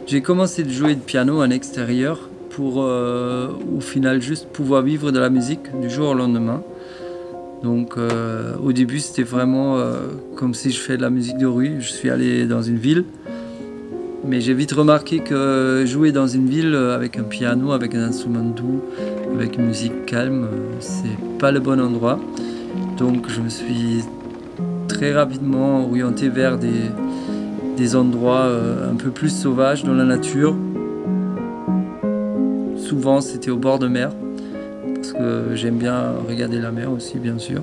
J'ai commencé de jouer de piano en extérieur pour au final juste pouvoir vivre de la musique du jour au lendemain. Donc au début c'était vraiment comme si je fais de la musique de rue. Je suis allé dans une ville, mais j'ai vite remarqué que jouer dans une ville avec un piano, avec un instrument doux, avec une musique calme, c'est pas le bon endroit. Donc je me suis très rapidement orienté vers des endroits un peu plus sauvages dans la nature. Souvent c'était au bord de mer, parce que j'aime bien regarder la mer aussi bien sûr.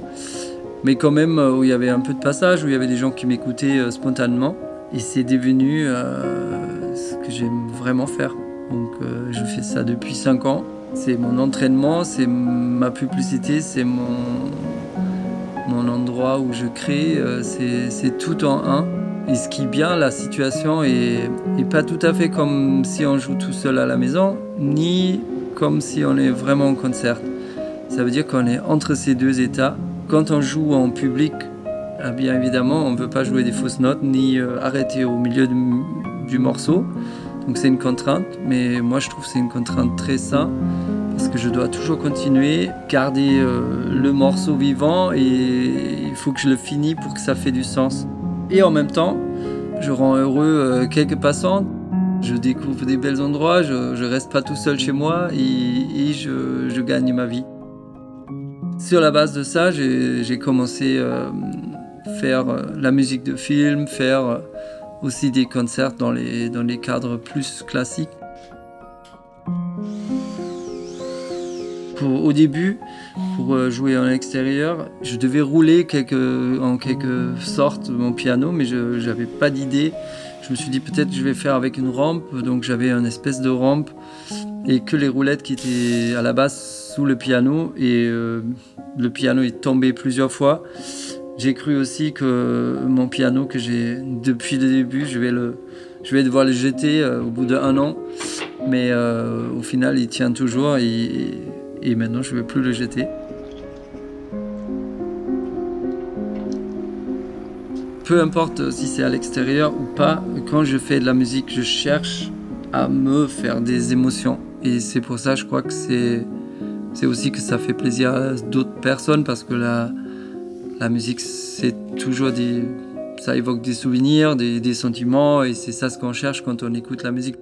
Mais quand même où il y avait un peu de passage, où il y avait des gens qui m'écoutaient spontanément. Et c'est devenu ce que j'aime vraiment faire. Donc je fais ça depuis 5 ans. C'est mon entraînement, c'est ma publicité, c'est mon endroit où je crée, c'est tout en un. Et ce qui est bien, la situation est pas tout à fait comme si on joue tout seul à la maison, ni comme si on est vraiment en concert. Ça veut dire qu'on est entre ces deux états. Quand on joue en public, bien évidemment, on ne peut pas jouer des fausses notes, ni arrêter au milieu du morceau. Donc c'est une contrainte, mais moi je trouve que c'est une contrainte très saine, parce que je dois toujours continuer, garder le morceau vivant, et il faut que je le finisse pour que ça fait du sens. Et en même temps, je rends heureux quelques passants, je découvre des bels endroits, je reste pas tout seul chez moi, et je gagne ma vie. Sur la base de ça, j'ai commencé à faire la musique de film, faire aussi des concerts dans les cadres plus classiques. Au début, pour jouer en extérieur, je devais rouler en quelque sorte mon piano, mais je n'avais pas d'idée. Je me suis dit peut-être que je vais faire avec une rampe, donc j'avais une espèce de rampe et que les roulettes qui étaient à la base sous le piano, et le piano est tombé plusieurs fois. J'ai cru aussi que mon piano que j'ai depuis le début, je vais devoir le jeter au bout d'1 an, mais au final il tient toujours, et maintenant je ne vais plus le jeter. Peu importe si c'est à l'extérieur ou pas, quand je fais de la musique, je cherche à me faire des émotions. Et c'est pour ça, je crois que c'est aussi que ça fait plaisir à d'autres personnes, parce que la musique, c'est toujours ça évoque des souvenirs, des sentiments, et c'est ça ce qu'on cherche quand on écoute la musique.